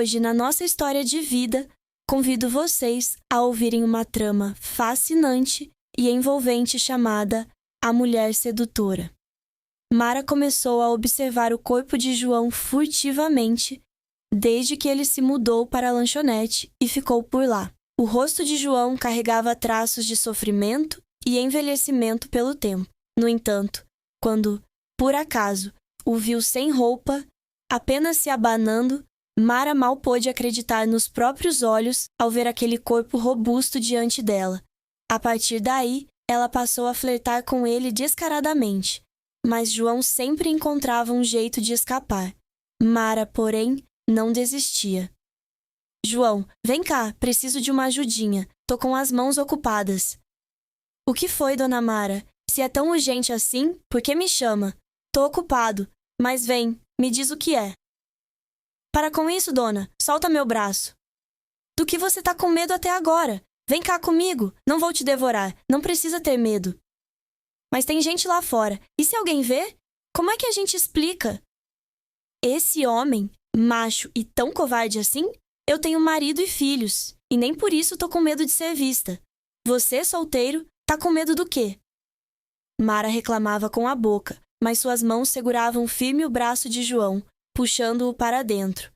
hoje, na nossa história de vida, convido vocês a ouvirem uma trama fascinante e envolvente chamada A Mulher Sedutora. Mara começou a observar o corpo de João furtivamente desde que ele se mudou para a lanchonete e ficou por lá. O rosto de João carregava traços de sofrimento e envelhecimento pelo tempo. No entanto, quando, por acaso, o viu sem roupa, apenas se abanando, Mara mal pôde acreditar nos próprios olhos ao ver aquele corpo robusto diante dela. A partir daí, ela passou a flertar com ele descaradamente, mas João sempre encontrava um jeito de escapar. Mara, porém, não desistia. João, vem cá, preciso de uma ajudinha. Tô com as mãos ocupadas. O que foi, dona Mara? Se é tão urgente assim, por que me chama? Tô ocupado, mas vem, me diz o que é. Para com isso, dona, solta meu braço. Do que você tá com medo até agora? Vem cá comigo, não vou te devorar, não precisa ter medo. Mas tem gente lá fora, e se alguém ver? Como é que a gente explica? Esse homem, macho e tão covarde assim? Eu tenho marido e filhos, e nem por isso tô com medo de ser vista. Você, solteiro, tá com medo do quê? Mara reclamava com a boca, mas suas mãos seguravam firme o braço de João, puxando-o para dentro.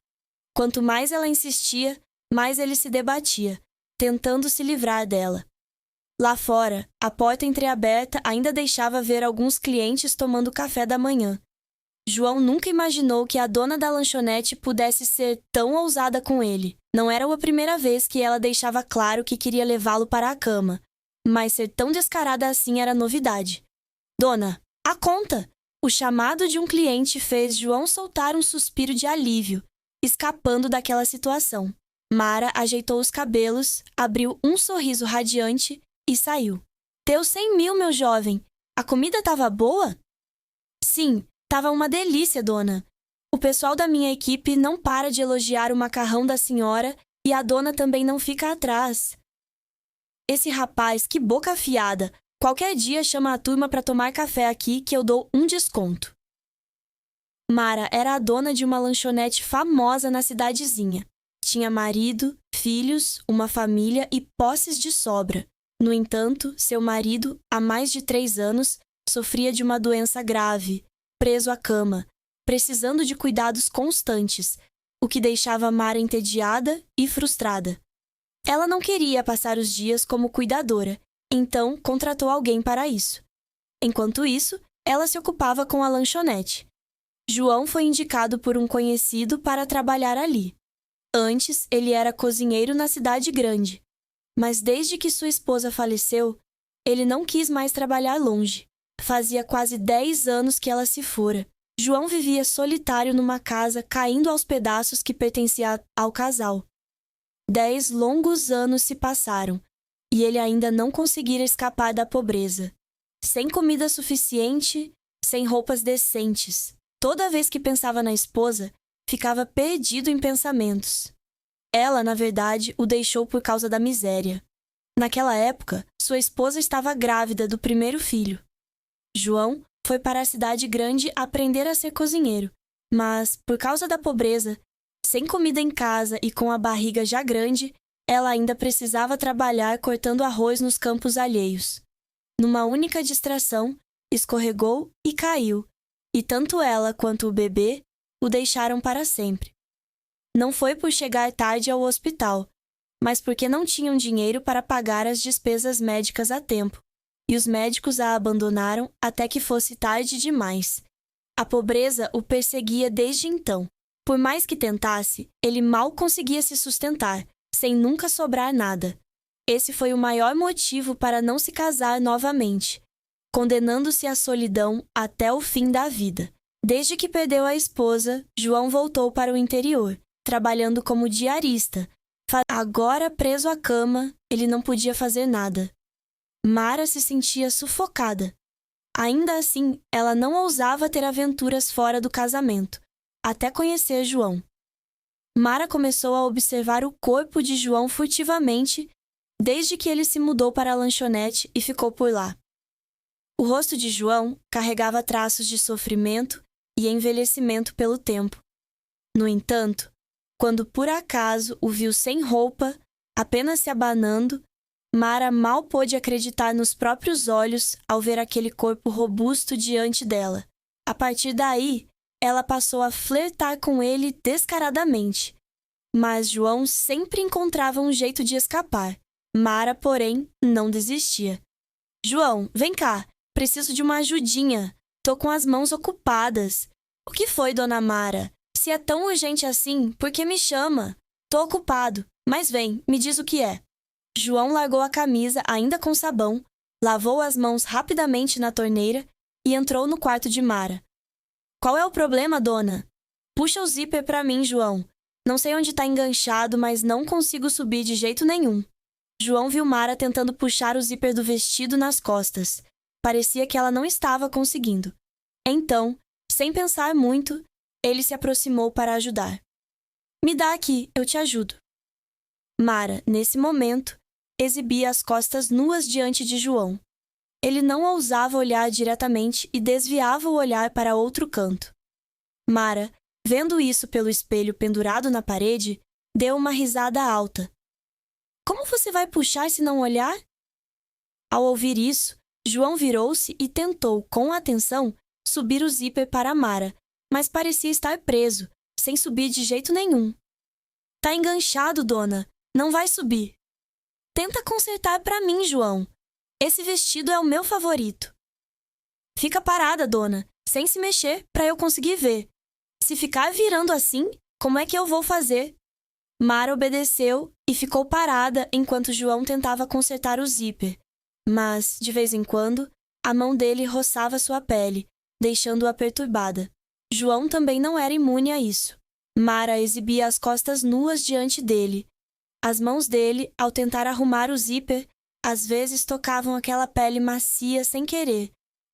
Quanto mais ela insistia, mais ele se debatia, tentando se livrar dela. Lá fora, a porta entreaberta ainda deixava ver alguns clientes tomando café da manhã. João nunca imaginou que a dona da lanchonete pudesse ser tão ousada com ele. Não era a primeira vez que ela deixava claro que queria levá-lo para a cama, mas ser tão descarada assim era novidade. Dona, a conta! O chamado de um cliente fez João soltar um suspiro de alívio, escapando daquela situação. Mara ajeitou os cabelos, abriu um sorriso radiante e saiu. Teus 100.000, meu jovem! A comida estava boa? Sim, estava uma delícia, dona. O pessoal da minha equipe não para de elogiar o macarrão da senhora e a dona também não fica atrás. Esse rapaz, que boca afiada! Qualquer dia chama a turma para tomar café aqui que eu dou um desconto. Mara era a dona de uma lanchonete famosa na cidadezinha. Tinha marido, filhos, uma família e posses de sobra. No entanto, seu marido, há mais de 3 anos, sofria de uma doença grave, preso à cama, precisando de cuidados constantes, o que deixava Mara entediada e frustrada. Ela não queria passar os dias como cuidadora, então contratou alguém para isso. Enquanto isso, ela se ocupava com a lanchonete. João foi indicado por um conhecido para trabalhar ali. Antes, ele era cozinheiro na cidade grande, mas desde que sua esposa faleceu, ele não quis mais trabalhar longe. Fazia quase 10 anos que ela se fora. João vivia solitário numa casa caindo aos pedaços que pertencia ao casal. 10 longos anos se passaram, e ele ainda não conseguira escapar da pobreza. Sem comida suficiente, sem roupas decentes. Toda vez que pensava na esposa, ficava perdido em pensamentos. Ela, na verdade, o deixou por causa da miséria. Naquela época, sua esposa estava grávida do primeiro filho. João foi para a cidade grande aprender a ser cozinheiro, mas, por causa da pobreza, sem comida em casa e com a barriga já grande, ela ainda precisava trabalhar cortando arroz nos campos alheios. Numa única distração, escorregou e caiu, e tanto ela quanto o bebê o deixaram para sempre. Não foi por chegar tarde ao hospital, mas porque não tinham dinheiro para pagar as despesas médicas a tempo, e os médicos a abandonaram até que fosse tarde demais. A pobreza o perseguia desde então. Por mais que tentasse, ele mal conseguia se sustentar, sem nunca sobrar nada. Esse foi o maior motivo para não se casar novamente, condenando-se à solidão até o fim da vida. Desde que perdeu a esposa, João voltou para o interior, trabalhando como diarista. Agora preso à cama, ele não podia fazer nada. Mara se sentia sufocada. Ainda assim, ela não ousava ter aventuras fora do casamento, até conhecer João. Mara começou a observar o corpo de João furtivamente desde que ele se mudou para a lanchonete e ficou por lá. O rosto de João carregava traços de sofrimento e envelhecimento pelo tempo. No entanto, Quando por acaso o viu sem roupa, apenas se abanando, Mara mal pôde acreditar nos próprios olhos ao ver aquele corpo robusto diante dela. A partir daí, ela passou a flertar com ele descaradamente. Mas João sempre encontrava um jeito de escapar. Mara, porém, não desistia. João, vem cá, preciso de uma ajudinha. Tô com as mãos ocupadas. O que foi, dona Mara? Se é tão urgente assim, por que me chama? Tô ocupado, mas vem, me diz o que é. João largou a camisa, ainda com sabão, lavou as mãos rapidamente na torneira e entrou no quarto de Mara. Qual é o problema, dona? Puxa o zíper pra mim, João. Não sei onde tá enganchado, mas não consigo subir de jeito nenhum. João viu Mara tentando puxar o zíper do vestido nas costas. Parecia que ela não estava conseguindo. Então, sem pensar muito, ele se aproximou para ajudar. Me dá aqui, eu te ajudo. Mara, nesse momento, exibia as costas nuas diante de João. Ele não ousava olhar diretamente e desviava o olhar para outro canto. Mara, vendo isso pelo espelho pendurado na parede, deu uma risada alta. Como você vai puxar se não olhar? Ao ouvir isso, João virou-se e tentou, com atenção, subir o zíper para Mara, mas parecia estar preso, sem subir de jeito nenhum. Tá enganchado, dona. Não vai subir. Tenta consertar para mim, João. Esse vestido é o meu favorito. Fica parada, dona, sem se mexer, para eu conseguir ver. Se ficar virando assim, como é que eu vou fazer? Mara obedeceu e ficou parada enquanto João tentava consertar o zíper. Mas, de vez em quando, a mão dele roçava sua pele, deixando-a perturbada. João também não era imune a isso. Mara exibia as costas nuas diante dele. As mãos dele, ao tentar arrumar o zíper, às vezes tocavam aquela pele macia sem querer,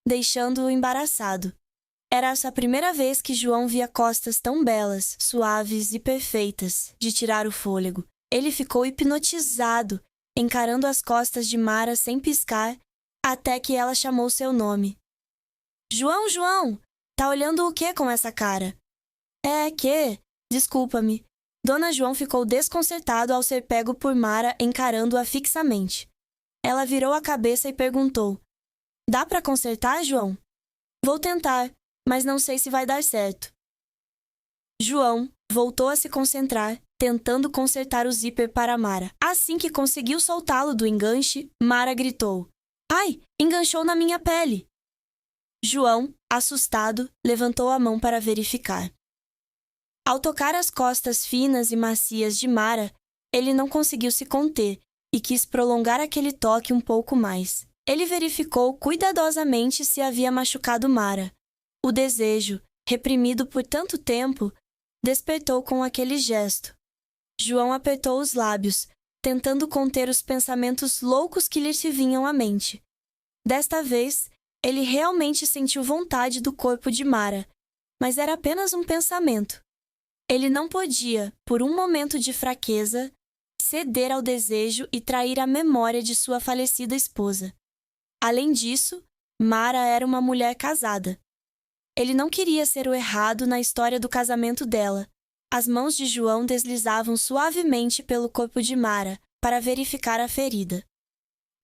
deixando-o embaraçado. Era essa a primeira vez que João via costas tão belas, suaves e perfeitas, de tirar o fôlego. Ele ficou hipnotizado, encarando as costas de Mara sem piscar, até que ela chamou seu nome. João, João! Tá olhando o que com essa cara? Desculpa-me. Dona João ficou desconcertado ao ser pego por Mara encarando-a fixamente. Ela virou a cabeça e perguntou: Dá para consertar, João? Vou tentar, mas não sei se vai dar certo. João voltou a se concentrar, tentando consertar o zíper para Mara. Assim que conseguiu soltá-lo do enganche, Mara gritou: Ai, enganchou na minha pele! João, assustado, levantou a mão para verificar. Ao tocar as costas finas e macias de Mara, ele não conseguiu se conter e quis prolongar aquele toque um pouco mais. Ele verificou cuidadosamente se havia machucado Mara. O desejo, reprimido por tanto tempo, despertou com aquele gesto. João apertou os lábios, tentando conter os pensamentos loucos que lhe se vinham à mente. Desta vez, ele realmente sentiu vontade do corpo de Mara, mas era apenas um pensamento. Ele não podia, por um momento de fraqueza, ceder ao desejo e trair a memória de sua falecida esposa. Além disso, Mara era uma mulher casada. Ele não queria ser o errado na história do casamento dela. As mãos de João deslizavam suavemente pelo corpo de Mara para verificar a ferida.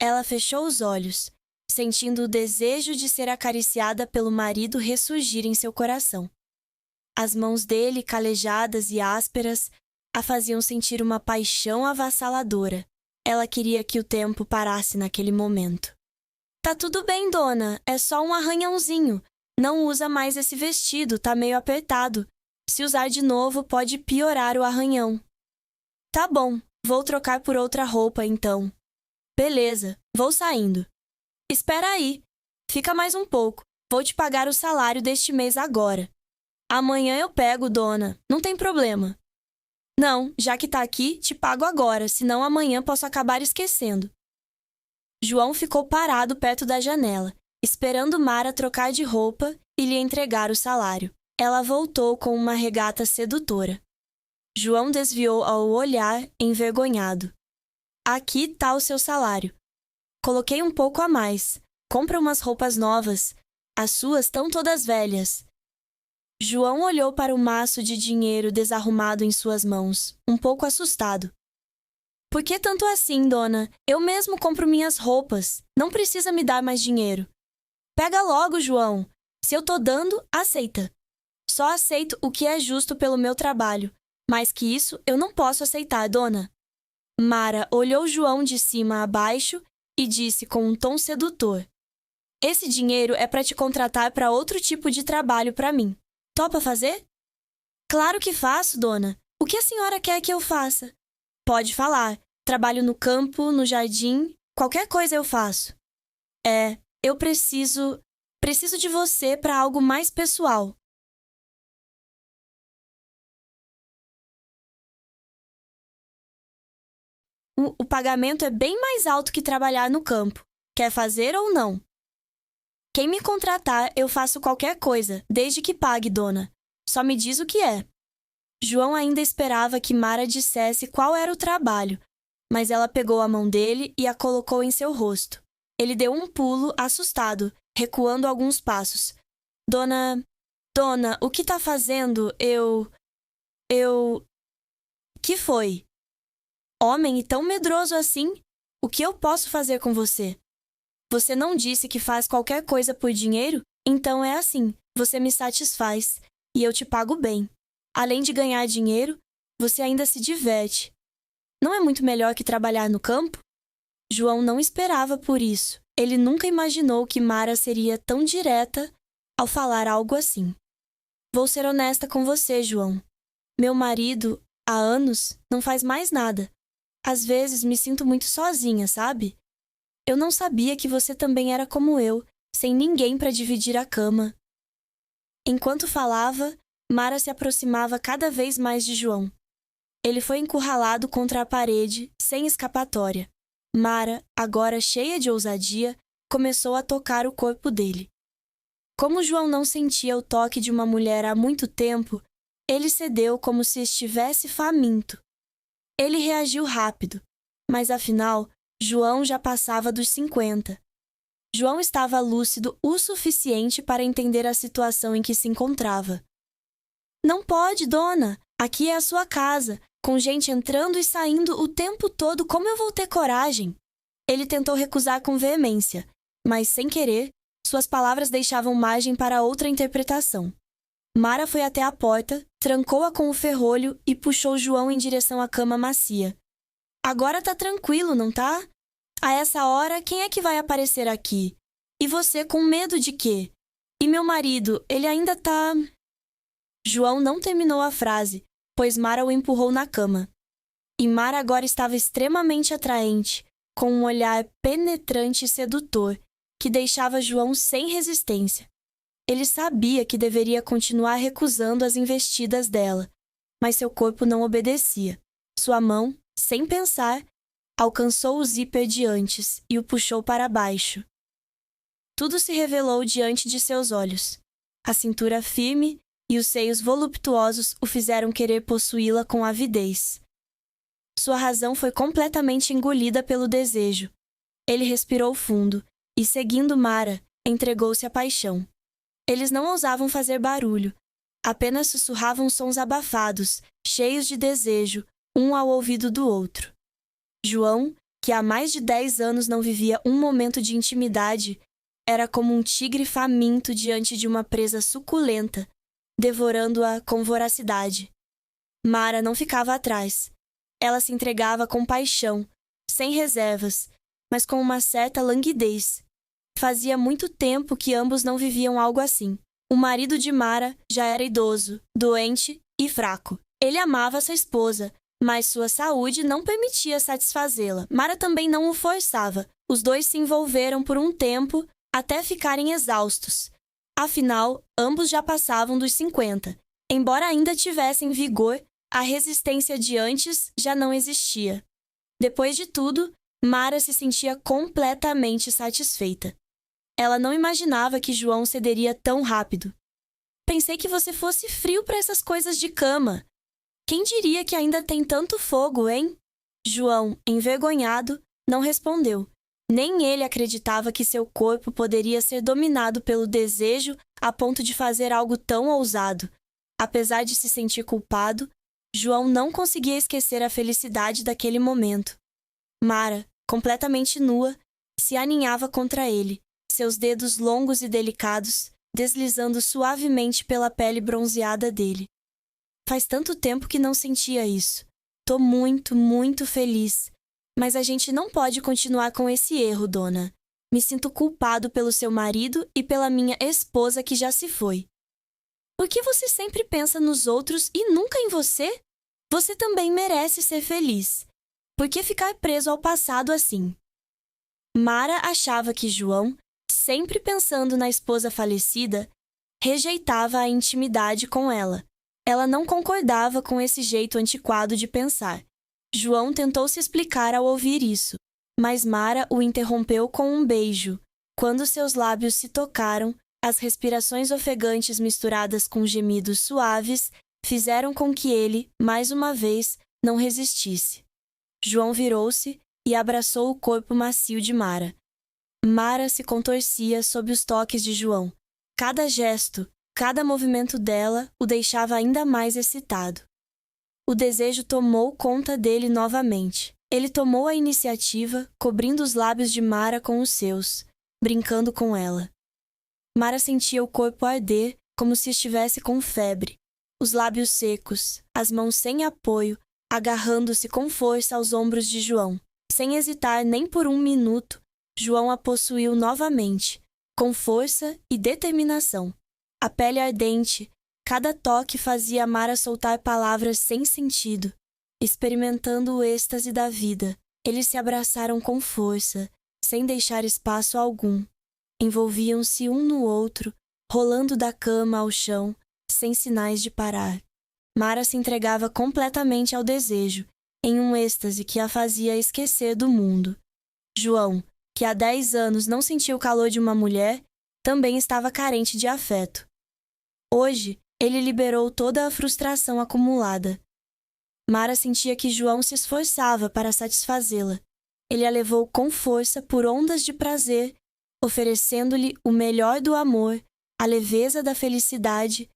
Ela fechou os olhos, sentindo o desejo de ser acariciada pelo marido ressurgir em seu coração. As mãos dele, calejadas e ásperas, a faziam sentir uma paixão avassaladora. Ela queria que o tempo parasse naquele momento. Tá tudo bem, dona. É só um arranhãozinho. Não usa mais esse vestido, tá meio apertado. Se usar de novo, pode piorar o arranhão. Tá bom, vou trocar por outra roupa, então. Beleza, vou saindo. Espera aí. Fica mais um pouco. Vou te pagar o salário deste mês agora. Amanhã eu pego, dona. Não tem problema. Não, já que tá aqui, te pago agora, senão amanhã posso acabar esquecendo. João ficou parado perto da janela, esperando Mara trocar de roupa e lhe entregar o salário. Ela voltou com uma regata sedutora. João desviou ao olhar, envergonhado. Aqui tá o seu salário. Coloquei um pouco a mais. Compra umas roupas novas. As suas estão todas velhas. João olhou para o maço de dinheiro desarrumado em suas mãos, um pouco assustado. Por que tanto assim, dona? Eu mesmo compro minhas roupas. Não precisa me dar mais dinheiro. Pega logo, João. Se eu tô dando, aceita. Só aceito o que é justo pelo meu trabalho. Mais que isso, eu não posso aceitar, dona. Mara olhou João de cima a baixo e disse com um tom sedutor: Esse dinheiro é para te contratar para outro tipo de trabalho para mim. Topa fazer? Claro que faço, dona. O que a senhora quer que eu faça? Pode falar. Trabalho no campo, no jardim, qualquer coisa eu faço. Eu preciso de você para algo mais pessoal. O pagamento é bem mais alto que trabalhar no campo. Quer fazer ou não? Quem me contratar, eu faço qualquer coisa, desde que pague, dona. Só me diz o que é. João ainda esperava que Mara dissesse qual era o trabalho, mas ela pegou a mão dele e a colocou em seu rosto. Ele deu um pulo, assustado, recuando alguns passos. Dona, o que tá fazendo? Que foi? Homem e tão medroso assim? O que eu posso fazer com você? Você não disse que faz qualquer coisa por dinheiro? Então é assim, você me satisfaz e eu te pago bem. Além de ganhar dinheiro, você ainda se diverte. Não é muito melhor que trabalhar no campo? João não esperava por isso. Ele nunca imaginou que Mara seria tão direta ao falar algo assim. Vou ser honesta com você, João. Meu marido, há anos, não faz mais nada. Às vezes me sinto muito sozinha, sabe? Eu não sabia que você também era como eu, sem ninguém para dividir a cama. Enquanto falava, Mara se aproximava cada vez mais de João. Ele foi encurralado contra a parede, sem escapatória. Mara, agora cheia de ousadia, começou a tocar o corpo dele. Como João não sentia o toque de uma mulher há muito tempo, ele cedeu como se estivesse faminto. Ele reagiu rápido, mas afinal, João já passava dos 50. João estava lúcido o suficiente para entender a situação em que se encontrava. Não pode, dona. Aqui é a sua casa, com gente entrando e saindo o tempo todo. Como eu vou ter coragem? Ele tentou recusar com veemência, mas, sem querer, suas palavras deixavam margem para outra interpretação. Mara foi até a porta, trancou-a com o ferrolho e puxou João em direção à cama macia. Agora tá tranquilo, não tá? A essa hora, quem é que vai aparecer aqui? E você com medo de quê? E meu marido, ele ainda tá... João não terminou a frase, pois Mara o empurrou na cama. E Mara agora estava extremamente atraente, com um olhar penetrante e sedutor, que deixava João sem resistência. Ele sabia que deveria continuar recusando as investidas dela, mas seu corpo não obedecia. Sua mão, sem pensar, alcançou o zíper de antes e o puxou para baixo. Tudo se revelou diante de seus olhos. A cintura firme e os seios voluptuosos o fizeram querer possuí-la com avidez. Sua razão foi completamente engolida pelo desejo. Ele respirou fundo e, seguindo Mara, entregou-se à paixão. Eles não ousavam fazer barulho, apenas sussurravam sons abafados, cheios de desejo, um ao ouvido do outro. João, que há mais de 10 anos não vivia um momento de intimidade, era como um tigre faminto diante de uma presa suculenta, devorando-a com voracidade. Mara não ficava atrás. Ela se entregava com paixão, sem reservas, mas com uma certa languidez. Fazia muito tempo que ambos não viviam algo assim. O marido de Mara já era idoso, doente e fraco. Ele amava sua esposa, mas sua saúde não permitia satisfazê-la. Mara também não o forçava. Os dois se envolveram por um tempo até ficarem exaustos. Afinal, ambos já passavam dos 50. Embora ainda tivessem vigor, a resistência de antes já não existia. Depois de tudo, Mara se sentia completamente satisfeita. Ela não imaginava que João cederia tão rápido. Pensei que você fosse frio para essas coisas de cama. Quem diria que ainda tem tanto fogo, hein? João, envergonhado, não respondeu. Nem ele acreditava que seu corpo poderia ser dominado pelo desejo a ponto de fazer algo tão ousado. Apesar de se sentir culpado, João não conseguia esquecer a felicidade daquele momento. Mara, completamente nua, se aninhava contra ele, seus dedos longos e delicados deslizando suavemente pela pele bronzeada dele. Faz tanto tempo que não sentia isso. Tô muito, muito feliz. Mas a gente não pode continuar com esse erro, dona. Me sinto culpado pelo seu marido e pela minha esposa que já se foi. Por que você sempre pensa nos outros e nunca em você? Você também merece ser feliz. Por que ficar preso ao passado assim? Mara achava que João, sempre pensando na esposa falecida, rejeitava a intimidade com ela. Ela não concordava com esse jeito antiquado de pensar. João tentou se explicar ao ouvir isso, mas Mara o interrompeu com um beijo. Quando seus lábios se tocaram, as respirações ofegantes misturadas com gemidos suaves fizeram com que ele, mais uma vez, não resistisse. João virou-se e abraçou o corpo macio de Mara. Mara se contorcia sob os toques de João. Cada gesto, cada movimento dela o deixava ainda mais excitado. O desejo tomou conta dele novamente. Ele tomou a iniciativa, cobrindo os lábios de Mara com os seus, brincando com ela. Mara sentia o corpo arder como se estivesse com febre. Os lábios secos, as mãos sem apoio, agarrando-se com força aos ombros de João. Sem hesitar nem por um minuto, João a possuiu novamente, com força e determinação. A pele ardente, cada toque fazia Mara soltar palavras sem sentido, experimentando o êxtase da vida. Eles se abraçaram com força, sem deixar espaço algum. Envolviam-se um no outro, rolando da cama ao chão, sem sinais de parar. Mara se entregava completamente ao desejo, em um êxtase que a fazia esquecer do mundo. João, que há 10 anos não sentia o calor de uma mulher, também estava carente de afeto. Hoje, ele liberou toda a frustração acumulada. Mara sentia que João se esforçava para satisfazê-la. Ele a levou com força por ondas de prazer, oferecendo-lhe o melhor do amor, a leveza da felicidade,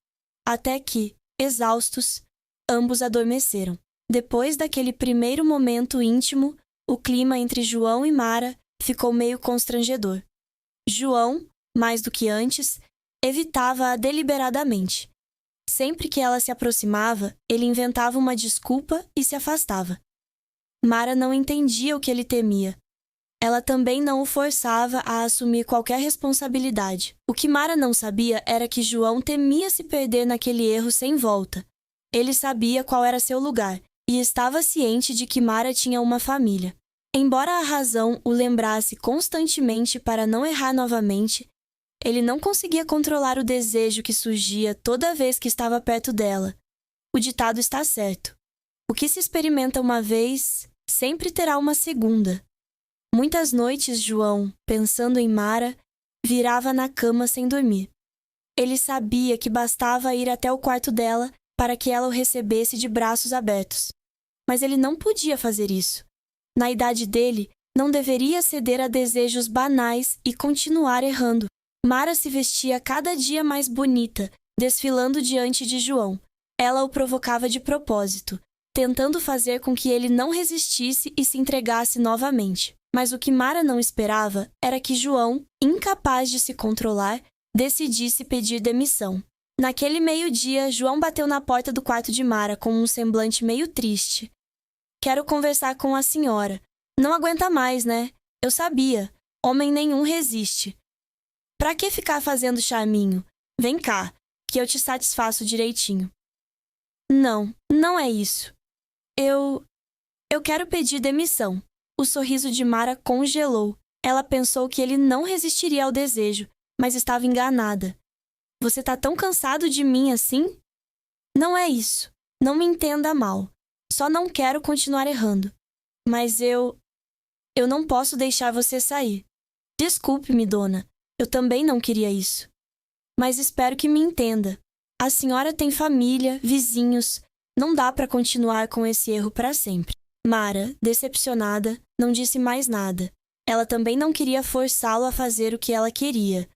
até que, exaustos, ambos adormeceram. Depois daquele primeiro momento íntimo, o clima entre João e Mara ficou meio constrangedor. João, mais do que antes, evitava-a deliberadamente. Sempre que ela se aproximava, ele inventava uma desculpa e se afastava. Mara não entendia o que ele temia. Ela também não o forçava a assumir qualquer responsabilidade. O que Mara não sabia era que João temia se perder naquele erro sem volta. Ele sabia qual era seu lugar e estava ciente de que Mara tinha uma família. Embora a razão o lembrasse constantemente para não errar novamente, ele não conseguia controlar o desejo que surgia toda vez que estava perto dela. O ditado está certo. O que se experimenta uma vez, sempre terá uma segunda. Muitas noites, João, pensando em Mara, virava na cama sem dormir. Ele sabia que bastava ir até o quarto dela para que ela o recebesse de braços abertos. Mas ele não podia fazer isso. Na idade dele, não deveria ceder a desejos banais e continuar errando. Mara se vestia cada dia mais bonita, desfilando diante de João. Ela o provocava de propósito, tentando fazer com que ele não resistisse e se entregasse novamente. Mas o que Mara não esperava era que João, incapaz de se controlar, decidisse pedir demissão. Naquele meio-dia, João bateu na porta do quarto de Mara com um semblante meio triste. "Quero conversar com a senhora. Não aguenta mais, né? Eu sabia. Homem nenhum resiste. Pra que ficar fazendo charminho? Vem cá, que eu te satisfaço direitinho." "Não, não é isso. Eu quero pedir demissão." O sorriso de Mara congelou. Ela pensou que ele não resistiria ao desejo, mas estava enganada. "Você tá tão cansado de mim assim?" "Não é isso. Não me entenda mal. Só não quero continuar errando. Mas eu não posso deixar você sair. Desculpe-me, dona. Eu também não queria isso. Mas espero que me entenda. A senhora tem família, vizinhos. Não dá para continuar com esse erro para sempre." Mara, decepcionada, não disse mais nada. ela também não queria forçá-lo a fazer o que ela queria.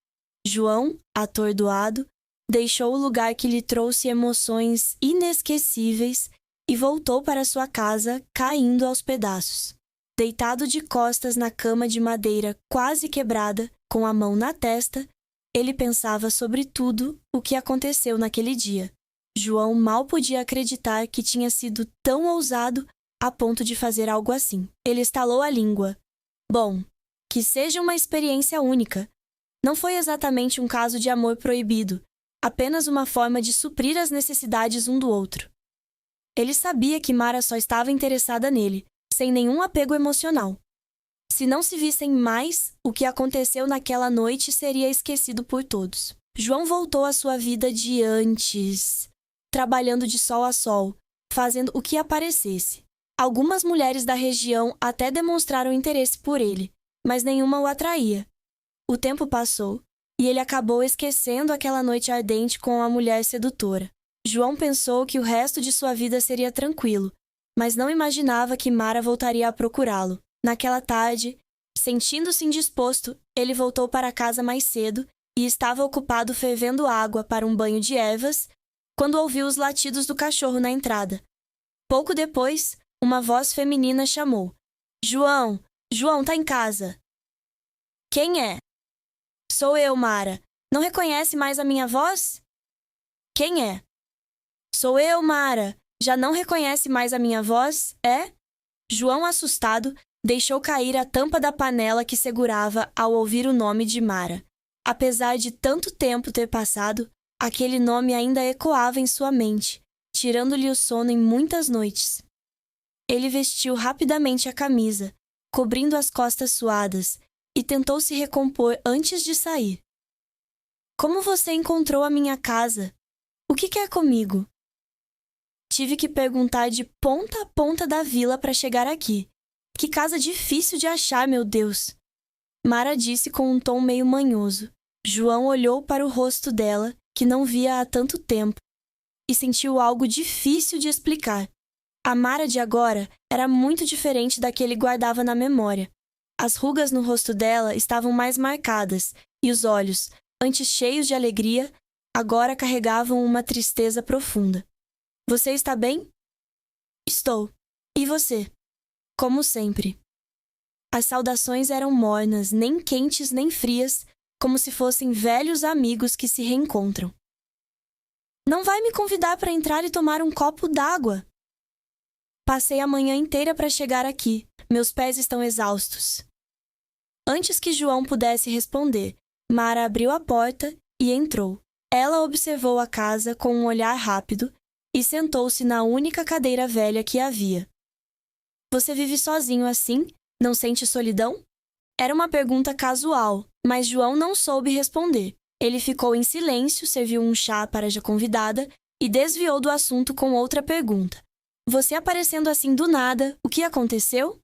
João, atordoado, deixou o lugar que lhe trouxe emoções inesquecíveis e voltou para sua casa, caindo aos pedaços. Deitado de costas na cama de madeira quase quebrada, com a mão na testa, ele pensava sobre tudo o que aconteceu naquele dia. João mal podia acreditar que tinha sido tão ousado a ponto de fazer algo assim. Ele estalou a língua. Bom, que seja uma experiência única. Não foi exatamente um caso de amor proibido, apenas uma forma de suprir as necessidades um do outro. Ele sabia que Mara só estava interessada nele, sem nenhum apego emocional. Se não se vissem mais, o que aconteceu naquela noite seria esquecido por todos. João voltou à sua vida de antes, trabalhando de sol a sol, fazendo o que aparecesse. Algumas mulheres da região até demonstraram interesse por ele, mas nenhuma o atraía. O tempo passou, e ele acabou esquecendo aquela noite ardente com a mulher sedutora. João pensou que o resto de sua vida seria tranquilo, mas não imaginava que Mara voltaria a procurá-lo. Naquela tarde, sentindo-se indisposto, ele voltou para casa mais cedo e estava ocupado fervendo água para um banho de ervas, quando ouviu os latidos do cachorro na entrada. Pouco depois, uma voz feminina chamou. João! João, tá em casa! Quem é? Sou eu, Mara. Não reconhece mais a minha voz? Quem é? Sou eu, Mara. Já não reconhece mais a minha voz, é? João, assustado, deixou cair a tampa da panela que segurava ao ouvir o nome de Mara. Apesar de tanto tempo ter passado, aquele nome ainda ecoava em sua mente, tirando-lhe o sono em muitas noites. Ele vestiu rapidamente a camisa, cobrindo as costas suadas, e tentou se recompor antes de sair. Como você encontrou a minha casa? O que quer comigo? Tive que perguntar de ponta a ponta da vila para chegar aqui. Que casa difícil de achar, meu Deus! Mara disse com um tom meio manhoso. João olhou para o rosto dela, que não via há tanto tempo, e sentiu algo difícil de explicar. A Mara de agora era muito diferente da que ele guardava na memória. As rugas no rosto dela estavam mais marcadas, e os olhos, antes cheios de alegria, agora carregavam uma tristeza profunda. Você está bem? Estou. E você? Como sempre. As saudações eram mornas, nem quentes nem frias, como se fossem velhos amigos que se reencontram. Não vai me convidar para entrar e tomar um copo d'água? Passei a manhã inteira para chegar aqui. Meus pés estão exaustos. Antes que João pudesse responder, Mara abriu a porta e entrou. Ela observou a casa com um olhar rápido e sentou-se na única cadeira velha que havia. Você vive sozinho assim? Não sente solidão? Era uma pergunta casual, mas João não soube responder. Ele ficou em silêncio, serviu um chá para a convidada e desviou do assunto com outra pergunta. Você aparecendo assim do nada, o que aconteceu?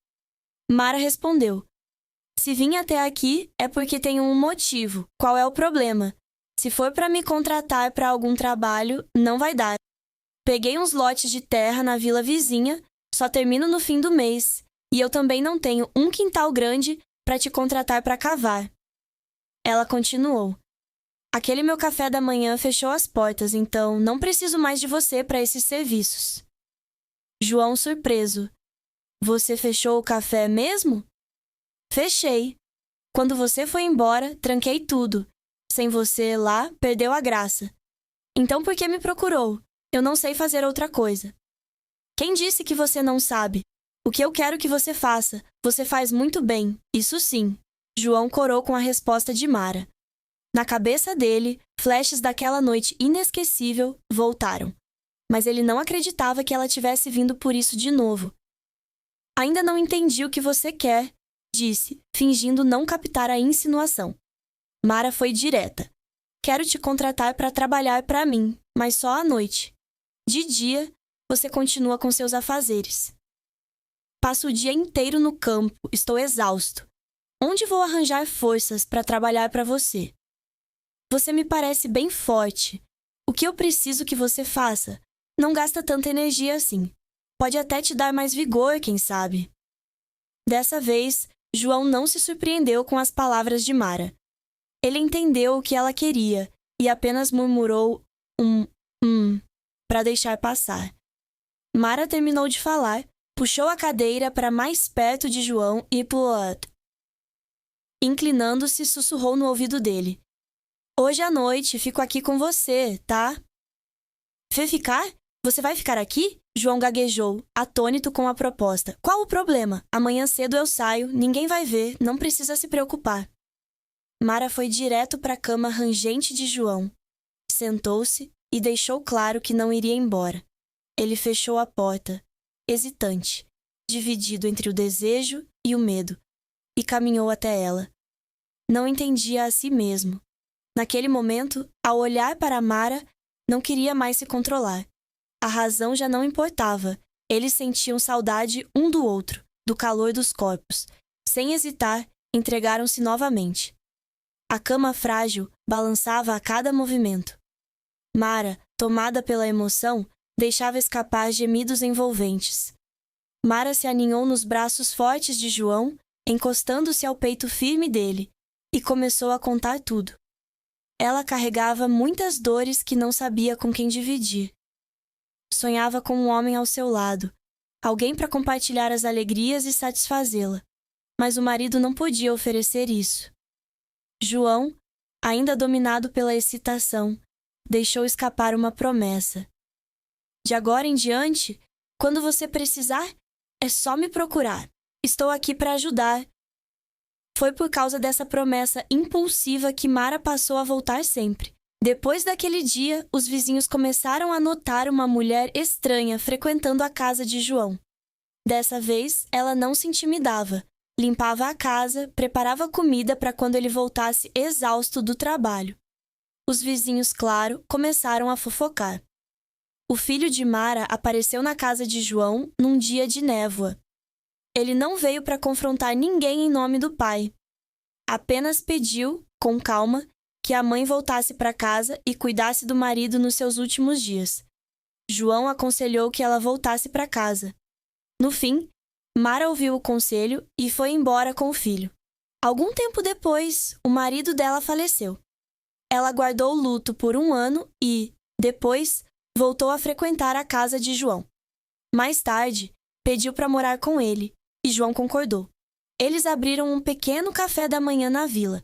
Mara respondeu. Se vim até aqui é porque tenho um motivo. Qual é o problema? Se for para me contratar para algum trabalho, não vai dar. Peguei uns lotes de terra na vila vizinha, só termino no fim do mês, e eu também não tenho um quintal grande para te contratar para cavar. Ela continuou. Aquele meu café da manhã fechou as portas, então não preciso mais de você para esses serviços. João, surpreso. Você fechou o café mesmo? Fechei. Quando você foi embora, tranquei tudo. Sem você lá, perdeu a graça. Então por que me procurou? Eu não sei fazer outra coisa. Quem disse que você não sabe? O que eu quero que você faça, você faz muito bem, isso sim. João corou com a resposta de Mara. Na cabeça dele, flashes daquela noite inesquecível voltaram. Mas ele não acreditava que ela tivesse vindo por isso de novo. Ainda não entendi o que você quer, disse, fingindo não captar a insinuação. Mara foi direta. Quero te contratar para trabalhar para mim, mas só à noite. De dia, você continua com seus afazeres. Passo o dia inteiro no campo, estou exausto. Onde vou arranjar forças para trabalhar para você? Você me parece bem forte. O que eu preciso que você faça? Não gasta tanta energia assim. Pode até te dar mais vigor, quem sabe. Dessa vez, João não se surpreendeu com as palavras de Mara. Ele entendeu o que ela queria e apenas murmurou para deixar passar. Mara terminou de falar, puxou a cadeira para mais perto de João e, inclinando-se, sussurrou no ouvido dele. Hoje à noite fico aqui com você, tá? Fê ficar? Você vai ficar aqui? João gaguejou, atônito com a proposta. Qual o problema? Amanhã cedo eu saio, ninguém vai ver, não precisa se preocupar. Mara foi direto para a cama rangente de João. Sentou-se e deixou claro que não iria embora. Ele fechou a porta, hesitante, dividido entre o desejo e o medo, e caminhou até ela. Não entendia a si mesmo. Naquele momento, ao olhar para Mara, não queria mais se controlar. A razão já não importava. Eles sentiam saudade um do outro, do calor dos corpos. Sem hesitar, entregaram-se novamente. A cama frágil balançava a cada movimento. Mara, tomada pela emoção, deixava escapar gemidos envolventes. Mara se aninhou nos braços fortes de João, encostando-se ao peito firme dele, e começou a contar tudo. Ela carregava muitas dores que não sabia com quem dividir. Sonhava com um homem ao seu lado, alguém para compartilhar as alegrias e satisfazê-la, mas o marido não podia oferecer isso. João, ainda dominado pela excitação, deixou escapar uma promessa. De agora em diante, quando você precisar, é só me procurar. Estou aqui para ajudar. Foi por causa dessa promessa impulsiva que Mara passou a voltar sempre. Depois daquele dia, os vizinhos começaram a notar uma mulher estranha frequentando a casa de João. Dessa vez, ela não se intimidava. Limpava a casa, preparava comida para quando ele voltasse exausto do trabalho. Os vizinhos, claro, começaram a fofocar. O filho de Mara apareceu na casa de João num dia de névoa. Ele não veio para confrontar ninguém em nome do pai. Apenas pediu, com calma, que a mãe voltasse para casa e cuidasse do marido nos seus últimos dias. João aconselhou que ela voltasse para casa. No fim, Mara ouviu o conselho e foi embora com o filho. Algum tempo depois, o marido dela faleceu. Ela guardou o luto por 1 ano e, depois, voltou a frequentar a casa de João. Mais tarde, pediu para morar com ele, e João concordou. Eles abriram um pequeno café da manhã na vila.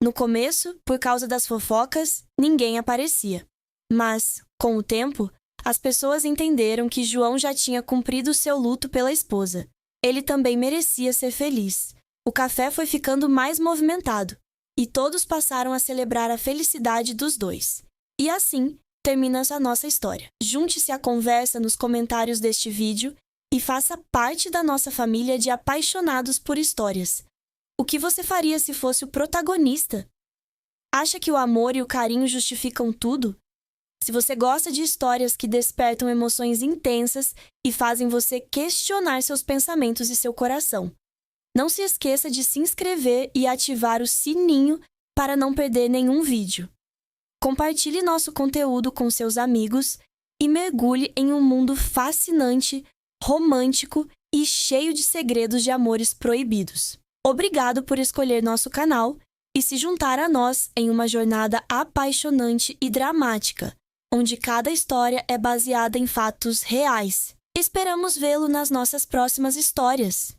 No começo, por causa das fofocas, ninguém aparecia. Mas, com o tempo, as pessoas entenderam que João já tinha cumprido seu luto pela esposa. Ele também merecia ser feliz. O café foi ficando mais movimentado, e todos passaram a celebrar a felicidade dos dois. E assim, termina a nossa história. Junte-se à conversa nos comentários deste vídeo e faça parte da nossa família de apaixonados por histórias. O que você faria se fosse o protagonista? Acha que o amor e o carinho justificam tudo? Se você gosta de histórias que despertam emoções intensas e fazem você questionar seus pensamentos e seu coração, não se esqueça de se inscrever e ativar o sininho para não perder nenhum vídeo. Compartilhe nosso conteúdo com seus amigos e mergulhe em um mundo fascinante, romântico e cheio de segredos de amores proibidos. Obrigado por escolher nosso canal e se juntar a nós em uma jornada apaixonante e dramática, onde cada história é baseada em fatos reais. Esperamos vê-lo nas nossas próximas histórias.